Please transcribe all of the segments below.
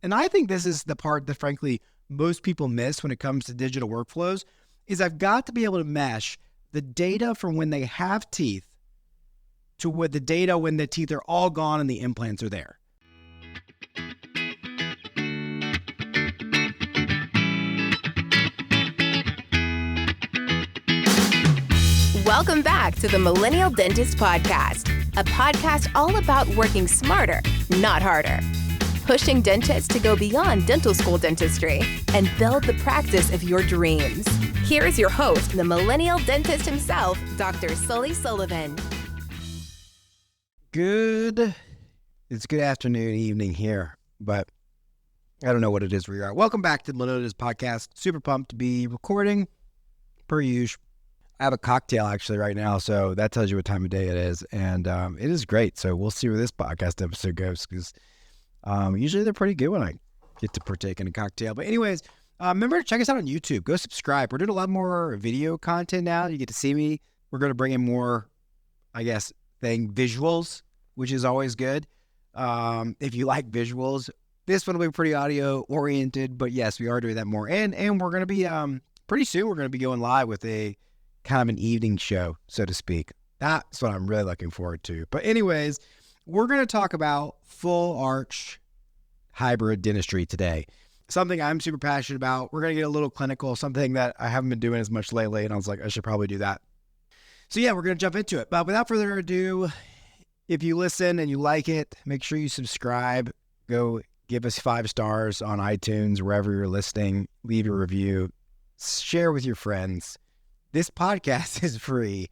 And I think this is the part that, frankly, most people miss when it comes to digital workflows, is I've got to be able to mesh the data from when they have teeth to with the data when the teeth are all gone and the implants are there. Welcome back to the Millennial Dentist Podcast, a podcast all about working smarter, not harder. Pushing dentists to go beyond dental school dentistry and build the practice of your dreams. Here is your host, the Millennial Dentist himself, Dr. Sully Sullivan. It's good afternoon, evening here, but I don't know what it is where you are. Welcome back to the Millennial Dentist Podcast. Super pumped to be recording, per usual. I have a cocktail actually right now, so that tells you what time of day it is, and it is great. So we'll see where this podcast episode goes, because usually they're pretty good when I get to partake in a cocktail. But anyways, remember to check us out on YouTube. Go subscribe. We're doing a lot more video content now. You get to see me. We're going to bring in more, visuals, which is always good. If you like visuals, this one will be pretty audio oriented, but yes, we are doing that more. And we're going to be, pretty soon, we're going to be going live with a kind of an evening show, so to speak. That's what I'm really looking forward to. But anyways, we're going to talk about full arch hybrid dentistry today. Something I'm super passionate about. We're going to get a little clinical, something that I haven't been doing as much lately, and I was like, I should probably do that. So yeah, we're going to jump into it. But without further ado, if you listen and you like it, make sure you subscribe. Go give us 5 stars on iTunes, wherever you're listening. Leave a review. Share with your friends. This podcast is free,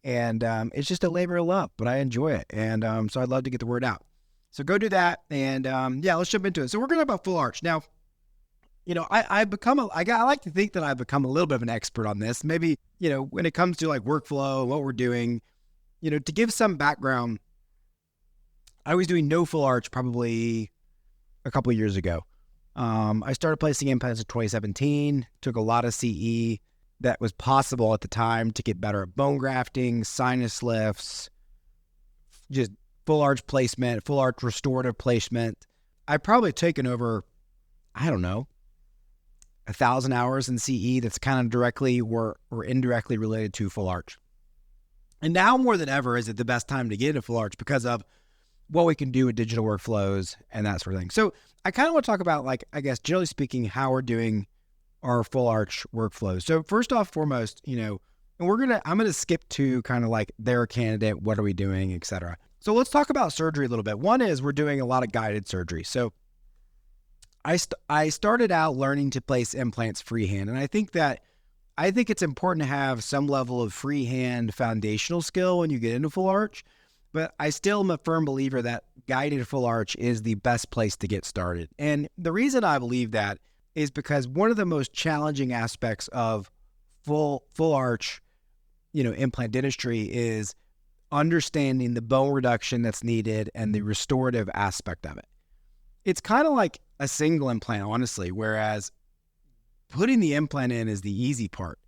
and it's just a labor of love, but I enjoy it, and so I'd love to get the word out. So go do that, and let's jump into it. So we're going to talk about full arch. Now, I like to think that I've become a little bit of an expert on this. Maybe, when it comes to like workflow and what we're doing, to give some background, I was doing no full arch probably a couple of years ago. I started placing implants in 2017, took a lot of CE that was possible at the time to get better at bone grafting, sinus lifts, just full arch placement, full arch restorative placement. I've probably taken over, 1,000 hours in CE that's kind of directly or indirectly related to full arch. And now more than ever is it the best time to get into full arch because of what we can do with digital workflows and that sort of thing. So I kind of want to talk about, generally speaking, how we're doing our full arch workflows. So first off, foremost, and I'm going to skip to kind of like their candidate, what are we doing, et cetera. So let's talk about surgery a little bit. One is we're doing a lot of guided surgery. So I started out learning to place implants freehand. And I think it's important to have some level of freehand foundational skill when you get into full arch, but I still am a firm believer that guided full arch is the best place to get started. And the reason I believe that is because one of the most challenging aspects of full arch, implant dentistry is understanding the bone reduction that's needed and the restorative aspect of it. It's kind of like a single implant, honestly, whereas putting the implant in is the easy part.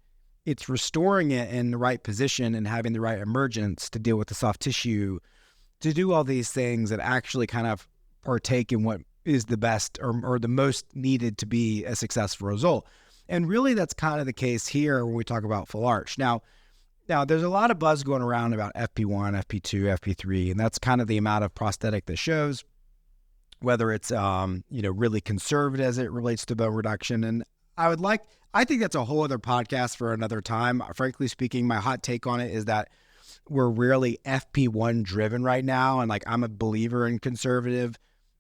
It's restoring it in the right position and having the right emergence to deal with the soft tissue, to do all these things that actually kind of partake in what is the best or the most needed to be a successful result. And really that's kind of the case here when we talk about full arch. Now there's a lot of buzz going around about FP1, FP2, FP3, and that's kind of the amount of prosthetic that shows, whether it's, really conservative as it relates to bone reduction. And I think that's a whole other podcast for another time. Frankly speaking, my hot take on it is that we're really FP1 driven right now. And I'm a believer in conservative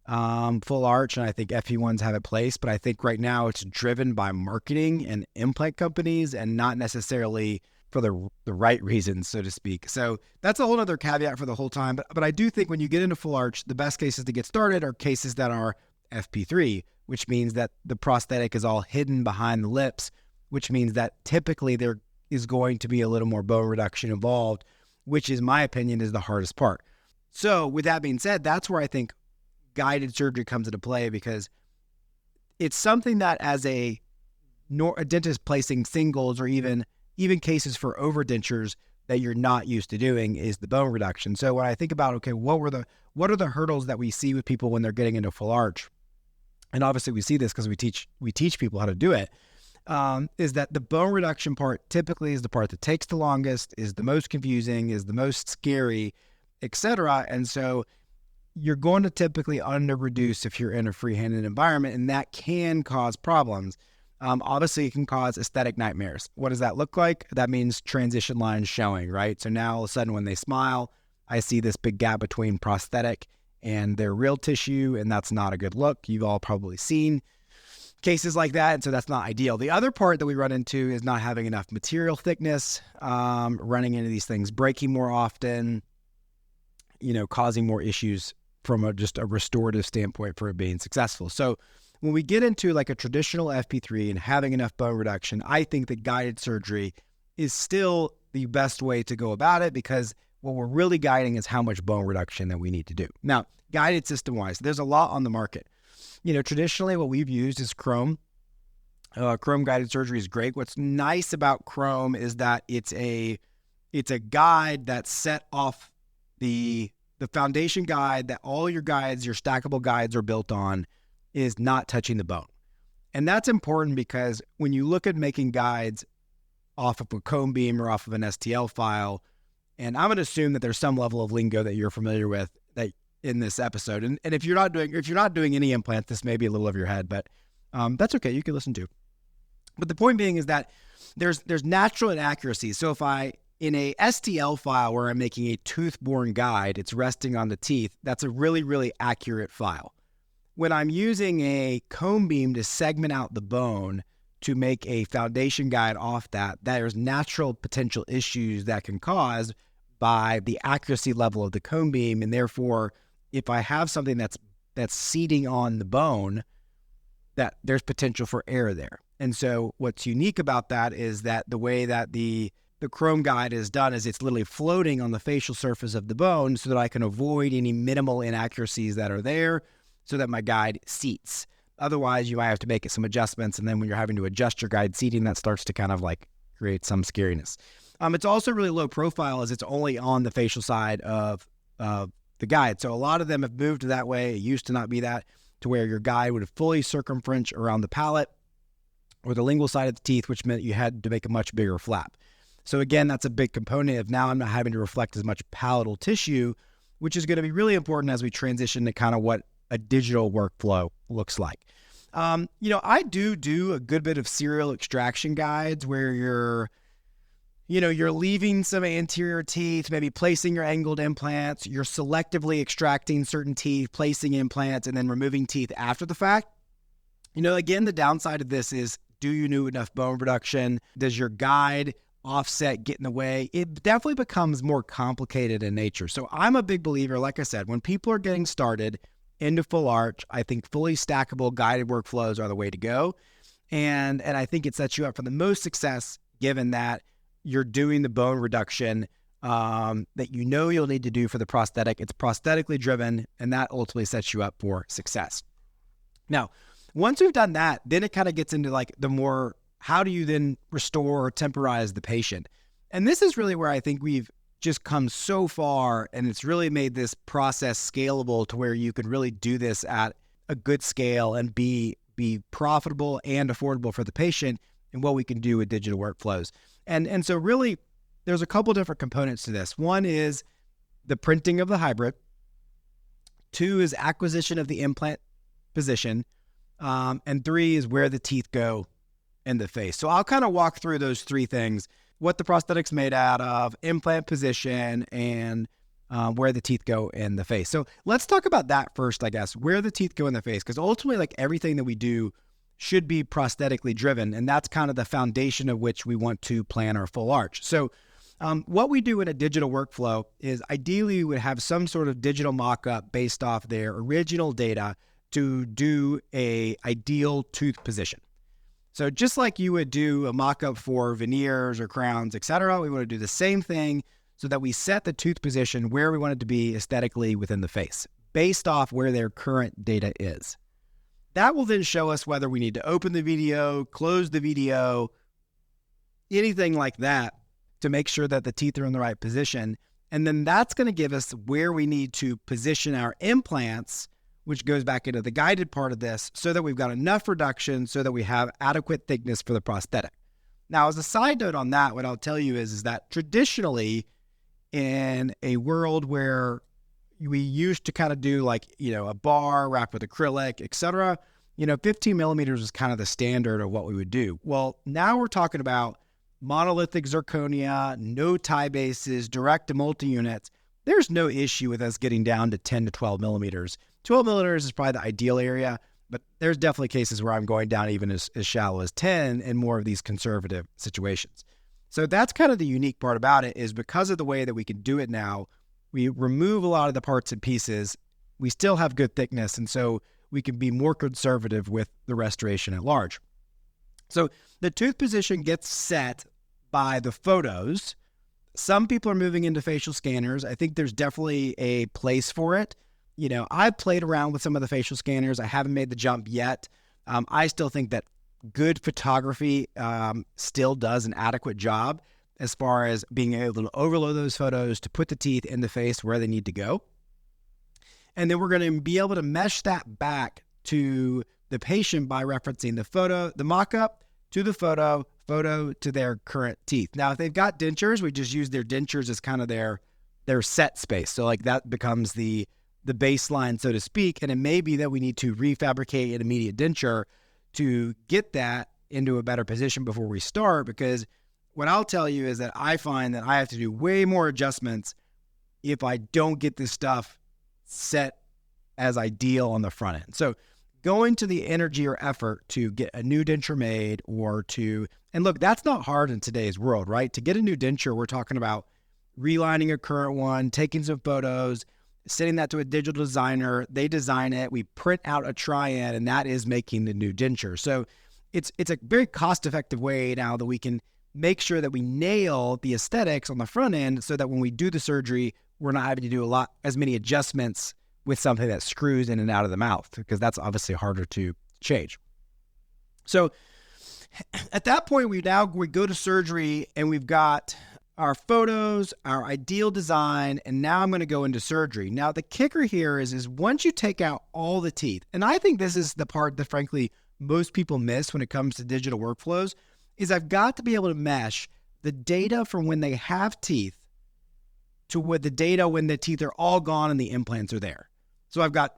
full arch, and I think FP1s have a place, but I think right now it's driven by marketing and implant companies and not necessarily for the right reasons, so to speak. So that's a whole other caveat for the whole time. But I do think when you get into full arch, the best cases to get started are cases that are FP3, which means that the prosthetic is all hidden behind the lips, which means that typically there is going to be a little more bone reduction involved, which is, my opinion, is the hardest part. So with that being said, that's where I think guided surgery comes into play, because it's something that as a dentist placing singles or even cases for overdentures that you're not used to doing is the bone reduction. So when I think about, okay, what are the hurdles that we see with people when they're getting into full arch? and obviously we see this because we teach people how to do it, is that the bone reduction part typically is the part that takes the longest, is the most confusing, is the most scary, etc. And so you're going to typically under-reduce if you're in a free-handed environment, and that can cause problems. Obviously, it can cause aesthetic nightmares. What does that look like? That means transition lines showing, right? So now all of a sudden when they smile, I see this big gap between prosthetic and their real tissue, and that's not a good look. You've all probably seen cases like that, and so that's not ideal. The other part that we run into is not having enough material thickness, running into these things breaking more often, causing more issues from just a restorative standpoint for it being successful. So when we get into like a traditional FP3 and having enough bone reduction, I think that guided surgery is still the best way to go about it, because what we're really guiding is how much bone reduction that we need to do. Now, guided system-wise, there's a lot on the market. Traditionally what we've used is Chrome. Chrome guided surgery is great. What's nice about Chrome is that it's a guide that's set off the foundation guide that all your guides, your stackable guides are built on, is not touching the bone. And that's important because when you look at making guides off of a cone beam or off of an STL file, and I'm going to assume that there's some level of lingo that you're familiar with that in this episode. And if you're not doing any implants, this may be a little over your head, but that's okay. You can listen to. But the point being is that there's natural inaccuracies. So if in a STL file where I'm making a tooth-borne guide, it's resting on the teeth, that's a really, really accurate file. When I'm using a cone beam to segment out the bone to make a foundation guide off that, there's natural potential issues that can cause by the accuracy level of the cone beam. And therefore, if I have something that's seating on the bone, that there's potential for error there. And so what's unique about that is that the way that the Chrome guide is done is it's literally floating on the facial surface of the bone so that I can avoid any minimal inaccuracies that are there so that my guide seats. Otherwise, you might have to make some adjustments, and then when you're having to adjust your guide seating, that starts to kind of like create some scariness. It's also really low profile as it's only on the facial side of the guide. So a lot of them have moved to that way. It used to not be that, to where your guide would fully circumference around the palate or the lingual side of the teeth, which meant you had to make a much bigger flap. So again, that's a big component of now I'm not having to reflect as much palatal tissue, which is going to be really important as we transition to kind of what a digital workflow looks like. I do a good bit of serial extraction guides where you're leaving some anterior teeth, maybe placing your angled implants, you're selectively extracting certain teeth, placing implants, and then removing teeth after the fact. Again, the downside of this is, do you do enough bone reduction? Does your guide offset get in the way? It definitely becomes more complicated in nature. So I'm a big believer, like I said, when people are getting started into full arch, I think fully stackable guided workflows are the way to go. And I think it sets you up for the most success, given that you're doing the bone reduction that you'll need to do for the prosthetic. It's prosthetically driven, and that ultimately sets you up for success. Now, once we've done that, then it kind of gets into like the more, how do you then restore or temporize the patient? And this is really where I think we've just come so far, and it's really made this process scalable to where you can really do this at a good scale and be profitable and affordable for the patient, and what we can do with digital workflows. And so really, there's a couple different components to this. One is the printing of the hybrid. Two is acquisition of the implant position. And three is where the teeth go in the face. So I'll kind of walk through those three things: what the prosthetic's made out of, implant position, and where the teeth go in the face. So let's talk about that first, I guess, where the teeth go in the face, because ultimately, like everything that we do should be prosthetically driven, and that's kind of the foundation of which we want to plan our full arch. So what we do in a digital workflow is ideally we would have some sort of digital mock-up based off their original data to do a ideal tooth position. So just like you would do a mock-up for veneers or crowns, etc., we want to do the same thing so that we set the tooth position where we want it to be aesthetically within the face, based off where their current data is. That will then show us whether we need to open the video, close the video, anything like that, to make sure that the teeth are in the right position. And then that's going to give us where we need to position our implants which goes back into the guided part of this, so that we've got enough reduction so that we have adequate thickness for the prosthetic. Now, as a side note on that, what I'll tell you is that traditionally in a world where we used to kind of do like, a bar wrapped with acrylic, et cetera, 15 millimeters is kind of the standard of what we would do. Well, now we're talking about monolithic zirconia, no tie bases, direct to multi-units. There's no issue with us getting down to 10 to 12 millimeters. 12 millimeters is probably the ideal area, but there's definitely cases where I'm going down even as shallow as 10 in more of these conservative situations. So that's kind of the unique part about it, is because of the way that we can do it now, we remove a lot of the parts and pieces. We still have good thickness, and so we can be more conservative with the restoration at large. So the tooth position gets set by the photos. Some people are moving into facial scanners. I think there's definitely a place for it. I've played around with some of the facial scanners. I haven't made the jump yet. I still think that good photography still does an adequate job as far as being able to overload those photos to put the teeth in the face where they need to go. And then we're going to be able to mesh that back to the patient by referencing the photo, the mock-up to the photo to their current teeth. Now, if they've got dentures, we just use their dentures as kind of their set space. So like that becomes the baseline, so to speak. And it may be that we need to refabricate an immediate denture to get that into a better position before we start, because what I'll tell you is that I find that I have to do way more adjustments if I don't get this stuff set as ideal on the front end. So going to the energy or effort to get a new denture made and look, that's not hard in today's world, right? To get a new denture, we're talking about relining a current one, taking some photos, sending that to a digital designer. They design it. We print out a try-in, and that is making the new denture. So it's a very cost-effective way now that we can make sure that we nail the aesthetics on the front end so that when we do the surgery, we're not having to do as many adjustments with something that screws in and out of the mouth, because that's obviously harder to change. So at that point, we go to surgery and we've got our photos, our ideal design, and now I'm going to go into surgery. Now, the kicker here is once you take out all the teeth, and I think this is the part that frankly most people miss when it comes to digital workflows, is I've got to be able to mesh the data from when they have teeth to with the data when the teeth are all gone and the implants are there. So I've got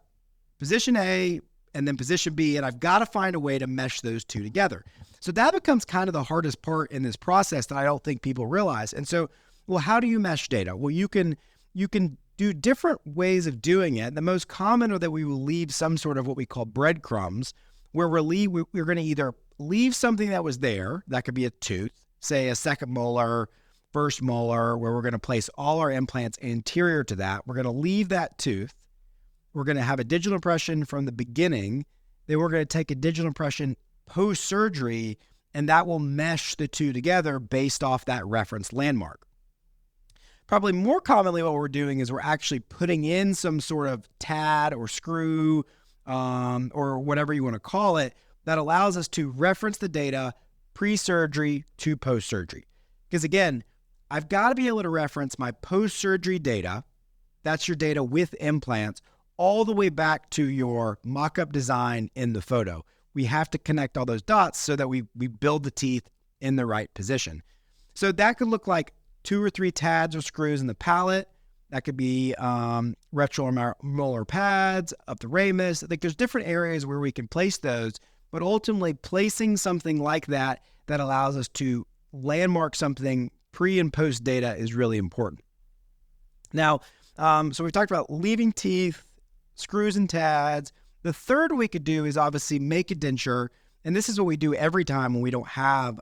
position A and then position B, and I've got to find a way to mesh those two together. So that becomes kind of the hardest part in this process that I don't think people realize. And so, well, how do you mesh data? Well, you can do different ways of doing it. The most common are that we will leave some sort of what we call breadcrumbs, where we're going to either leave something that was there, that could be a tooth, say a second molar, first molar, where we're going to place all our implants anterior to that. We're going to leave that tooth. We're going to have a digital impression from the beginning. Then we're going to take a digital impression post-surgery, and that will mesh the two together based off that reference landmark. Probably more commonly what we're doing is we're actually putting in some sort of tad or screw or whatever you want to call it that allows us to reference the data pre-surgery to post-surgery. Because again, I've got to be able to reference my post-surgery data, that's your data with implants, all the way back to your mock-up design in the photo. We have to connect all those dots so that we build the teeth in the right position. So that could look like 2 or 3 tads or screws in the palate. That could be retromolar pads, up the ramus. I think there's different areas where we can place those, but ultimately placing something like that allows us to landmark something pre and post data is really important. Now, so we've talked about leaving teeth, screws and tads. The third we could do is obviously make a denture, and this is what we do every time when we don't have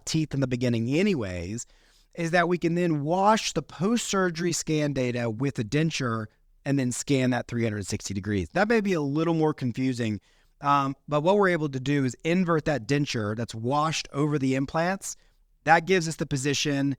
teeth in the beginning anyways, is that we can then wash the post-surgery scan data with a denture and then scan that 360 degrees. That may be a little more confusing, but what we're able to do is invert that denture that's washed over the implants. That gives us the position.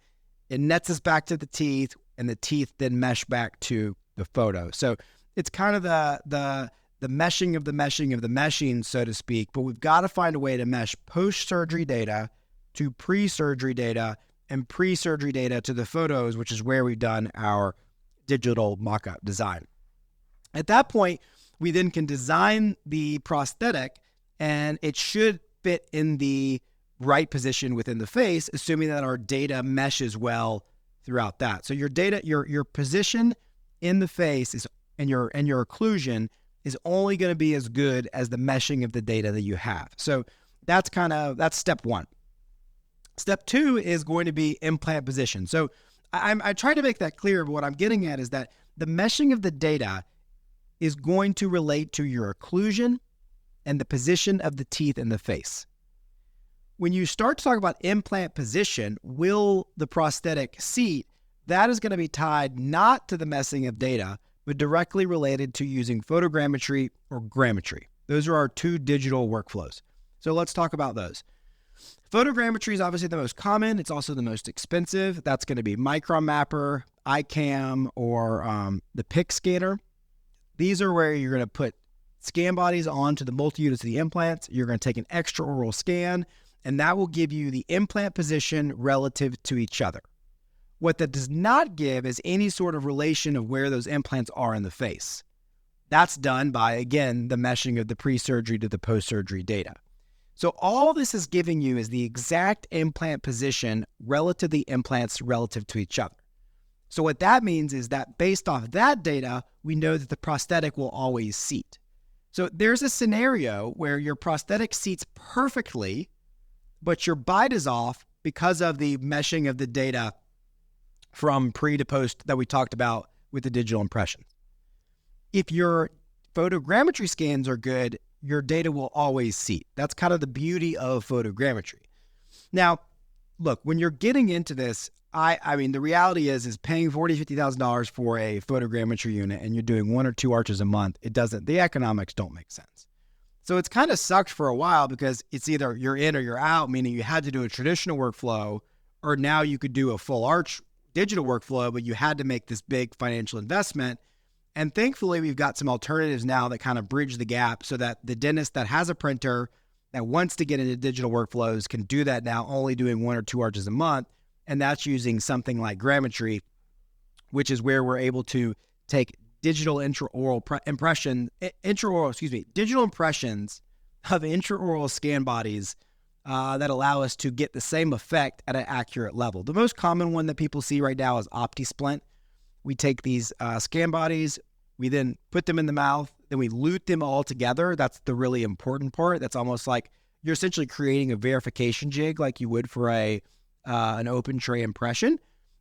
It nets us back to the teeth, and the teeth then mesh back to the photo. So it's kind of the meshing of the meshing of the meshing, so to speak, but we've got to find a way to mesh post-surgery data to pre-surgery data and pre-surgery data to the photos, which is where we've done our digital mock-up design. At that point, we then can design the prosthetic and it should fit in the right position within the face, assuming that our data meshes well throughout that. So your data, your position in the face is and your occlusion is only going to be as good as the meshing of the data that you have. So that's step one. Step two is going to be implant position. So I try to make that clear, but what I'm getting at is that the meshing of the data is going to relate to your occlusion and the position of the teeth in the face. When you start to talk about implant position, will the prosthetic seat, that is going to be tied not to the meshing of data, but directly related to using photogrammetry or grammetry. Those are our two digital workflows. So let's talk about those. Photogrammetry is obviously the most common. It's also the most expensive. That's going to be Micron Mapper, iCam, or the PIC scanner. These are where you're going to put scan bodies onto the multi-units of the implants. You're going to take an extraoral scan, and that will give you the implant position relative to each other. What that does not give is any sort of relation of where those implants are in the face. That's done by, again, the meshing of the pre-surgery to the post-surgery data. So all this is giving you is the exact implant position relative to the implants relative to each other. So what that means is that based off that data, we know that the prosthetic will always seat. So there's a scenario where your prosthetic seats perfectly, but your bite is off because of the meshing of the data from pre to post that we talked about with the digital impression. If your photogrammetry scans are good, your data will always seat. That's kind of the beauty of photogrammetry. Now, look, when you're getting into this, I mean, the reality is paying $40,000, $50,000 for a photogrammetry unit and you're doing 1 or 2 arches a month, the economics don't make sense. So it's kind of sucked for a while because it's either you're in or you're out, meaning you had to do a traditional workflow, or now you could do a full arch digital workflow, but you had to make this big financial investment. And thankfully, we've got some alternatives now that kind of bridge the gap so that the dentist that has a printer that wants to get into digital workflows can do that now, only doing 1 or 2 arches a month. And that's using something like grammetry, which is where we're able to take digital digital impressions of intraoral scan bodies that allow us to get the same effect at an accurate level. The most common one that people see right now is OptiSplint. We take these scan bodies, we then put them in the mouth, then we lute them all together. That's the really important part. That's almost like you're essentially creating a verification jig like you would for an open tray impression.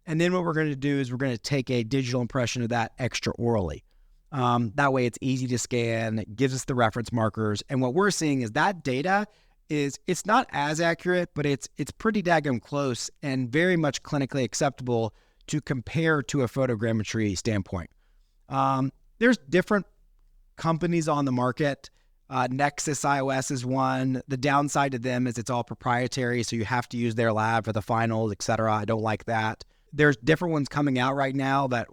And then what we're going to do is we're going to take a digital impression of that extraorally. That way it's easy to scan, it gives us the reference markers. And what we're seeing is that data it's not as accurate, but it's pretty daggum close and very much clinically acceptable to compare to a photogrammetry standpoint. There's different companies on the market. Nexus iOS is one. The downside to them is it's all proprietary, so you have to use their lab for the finals, et cetera. I don't like that. There's different ones coming out right now that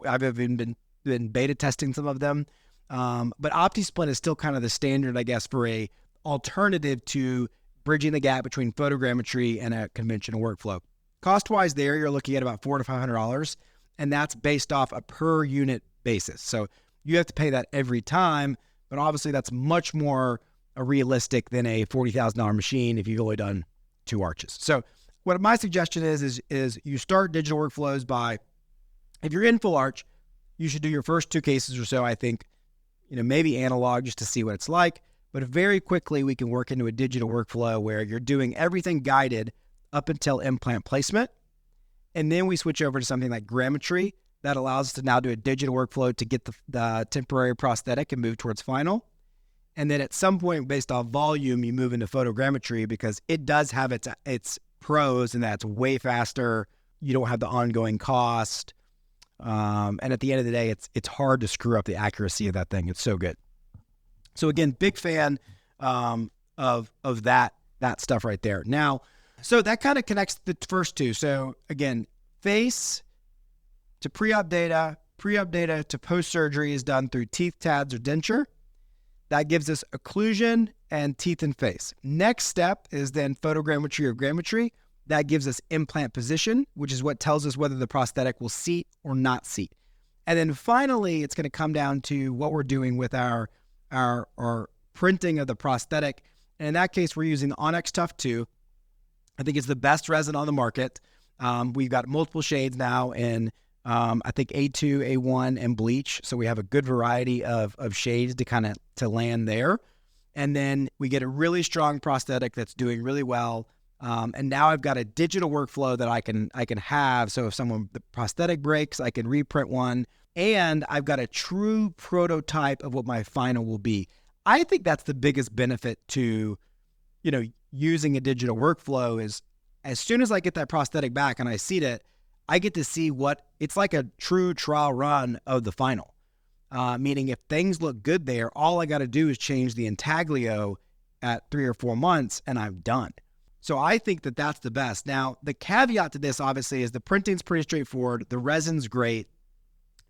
I've even been beta testing some of them. But OptiSplint is still kind of the standard, I guess, for a alternative to bridging the gap between photogrammetry and a conventional workflow. Cost-wise there, you're looking at about $400 to $500, and that's based off a per unit basis. So you have to pay that every time, but obviously that's much more realistic than a $40,000 machine if you've only done 2 arches. So what my suggestion is you start digital workflows by, if you're in full arch, you should do your first 2 cases or so, I think, maybe analog just to see what it's like. But very quickly, we can work into a digital workflow where you're doing everything guided up until implant placement. And then we switch over to something like grammetry that allows us to now do a digital workflow to get the temporary prosthetic and move towards final. And then at some point, based off volume, you move into photogrammetry because it does have its pros in that it's way faster. You don't have the ongoing cost. And at the end of the day, it's hard to screw up the accuracy of that thing. It's so good. So again, big fan of that stuff right there. Now, so that kind of connects the first 2. So again, face to pre-op data to post-surgery is done through teeth tads or denture. That gives us occlusion and teeth and face. Next step is then photogrammetry or grammetry. That gives us implant position, which is what tells us whether the prosthetic will seat or not seat. And then finally, it's going to come down to what we're doing with our printing of the prosthetic. And in that case, we're using the Onyx Tough 2. I think it's the best resin on the market. We've got multiple shades now in, I think, A2, A1, and bleach. So we have a good variety of shades to land there. And then we get a really strong prosthetic that's doing really well. And now I've got a digital workflow that I can have. So if the prosthetic breaks, I can reprint one. And I've got a true prototype of what my final will be. I think that's the biggest benefit to, using a digital workflow is as soon as I get that prosthetic back and I seat it, I get to see what it's like a true trial run of the final. Meaning if things look good there, all I got to do is change the intaglio at 3 or 4 months and I'm done. So I think that that's the best. Now, the caveat to this obviously is the printing's pretty straightforward. The resin's great.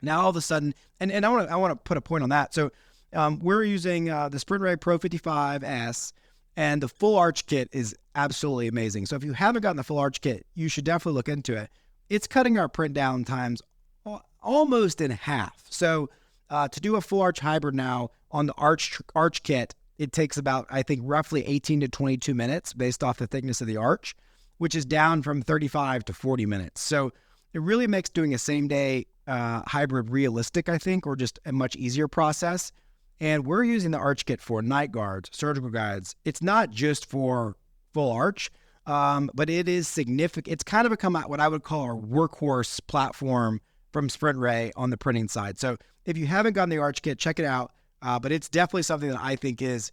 Now all of a sudden, and I want to put a point on that. So we're using the Sprint Ray Pro 55S, and the full arch kit is absolutely amazing. So if you haven't gotten the full arch kit, you should definitely look into it. It's cutting our print down times almost in half. So to do a full arch hybrid now on the arch kit, it takes about, I think, roughly 18 to 22 minutes based off the thickness of the arch, which is down from 35 to 40 minutes. So it really makes doing a same day hybrid realistic, I think, or just a much easier process. And we're using the arch kit for night guards, surgical guides. It's not just for full arch, but it is significant. It's kind of become what I would call our workhorse platform from Sprint Ray on the printing side. So if you haven't gotten the arch kit, check it out. But it's definitely something that I think is,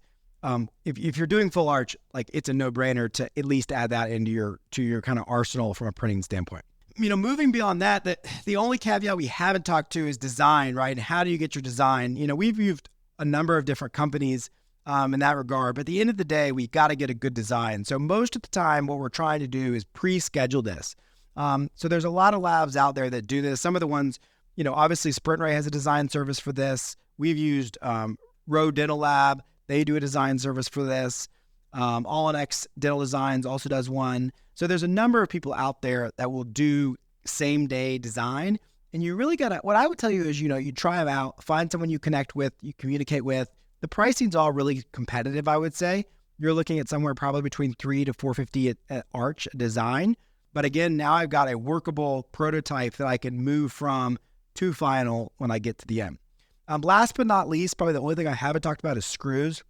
if you're doing full arch, like it's a no-brainer to at least add that into your kind of arsenal from a printing standpoint. Moving beyond that, the only caveat we haven't talked to is design, right? And how do you get your design? We've used a number of different companies in that regard, but at the end of the day, we got to get a good design. So most of the time, what we're trying to do is pre-schedule this. So there's a lot of labs out there that do this. Some of the ones, obviously Sprint Ray has a design service for this. We've used Rowe Dental Lab. They do a design service for this. All-in-X Dental Designs also does one. So there's a number of people out there that will do same-day design. And you really got to, what I would tell you is, you try them out, find someone you connect with, you communicate with. The pricing's all really competitive, I would say. You're looking at somewhere probably between $300 to $450 at Arch design. But again, now I've got a workable prototype that I can move from to final when I get to the end. Last but not least, probably the only thing I haven't talked about is screws.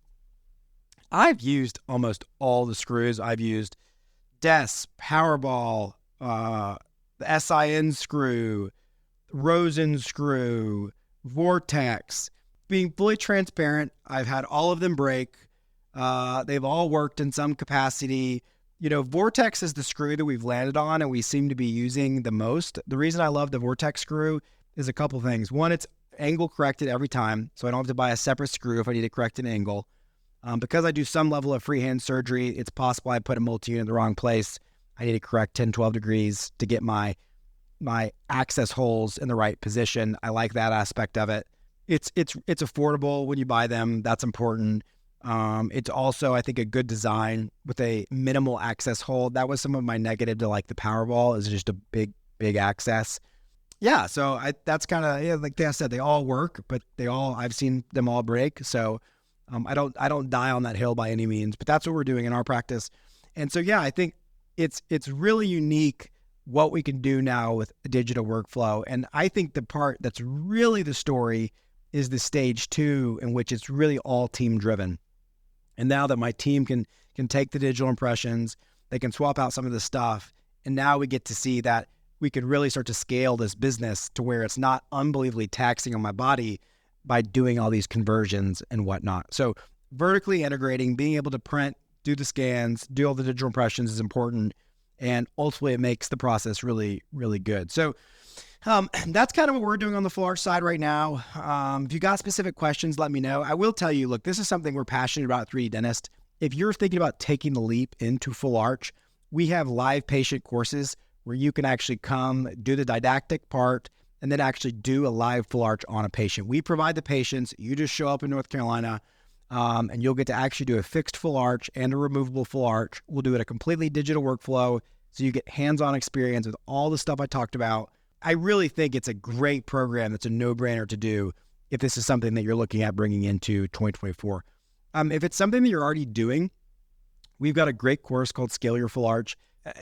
I've used almost all the screws. I've used DES, Powerball, the SIN screw, Rosen screw, Vortex. Being fully transparent, I've had all of them break. They've all worked in some capacity. Vortex is the screw that we've landed on and we seem to be using the most. The reason I love the Vortex screw is a couple things. One, it's angle corrected every time, so I don't have to buy a separate screw if I need to correct an angle. Because I do some level of freehand surgery, it's possible I put a multi-unit in the wrong place. I need to correct 10, 12 degrees to get my access holes in the right position. I like that aspect of it. It's affordable when you buy them. That's important. It's also, I think, a good design with a minimal access hole. That was some of my negative to like the Powerball, is just a big access. Yeah, so that's kind of, like I said, they all work, but I've seen them all break. So I don't die on that hill by any means, but that's what we're doing in our practice. And so, yeah, I think it's really unique what we can do now with a digital workflow. And I think the part that's really the story is the stage 2, in which it's really all team driven. And now that my team can take the digital impressions, they can swap out some of the stuff. And now we get to see that we could really start to scale this business to where it's not unbelievably taxing on my body by doing all these conversions and whatnot. So vertically integrating, being able to print, do the scans, do all the digital impressions is important. And ultimately it makes the process really, really good. So that's kind of what we're doing on the full arch side right now. If you got specific questions, let me know. I will tell you, look, this is something we're passionate about at 3D Dentist. If you're thinking about taking the leap into full arch, we have live patient courses where you can actually come do the didactic part and then actually do a live full arch on a patient. We provide the patients. You just show up in North Carolina and you'll get to actually do a fixed full arch and a removable full arch. We'll do it a completely digital workflow so you get hands-on experience with all the stuff I talked about I really think it's a great program. That's a no-brainer to do if this is something that you're looking at bringing into 2024. If it's something that you're already doing, we've got a great course called Scale Your Full Arch.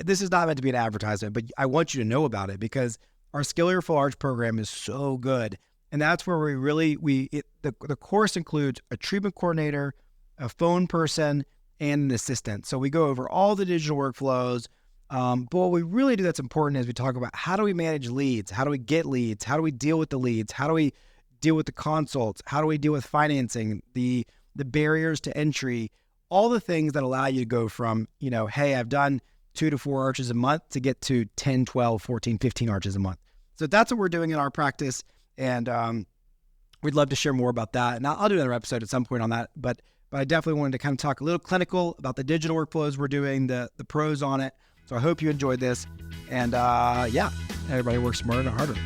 This is not meant to be an advertisement, but I want you to know about it because our Scale Your Full Arch program is so good. And that's where the course includes a treatment coordinator, a phone person, and an assistant. So we go over all the digital workflows. But what we really do that's important is we talk about how do we manage leads? How do we get leads? How do we deal with the leads? How do we deal with the consults? How do we deal with financing, the barriers to entry, all the things that allow you to go from, hey, I've done 2 to 4 arches a month to get to 10, 12, 14, 15 arches a month. So that's what we're doing in our practice. And we'd love to share more about that. And I'll do another episode at some point on that. But I definitely wanted to kind of talk a little clinical about the digital workflows we're doing, the pros on it. So I hope you enjoyed this. And everybody works smarter, not harder.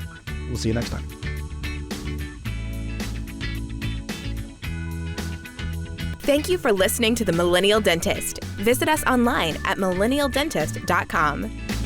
We'll see you next time. Thank you for listening to The Millennial Dentist. Visit us online at millennialdentist.com.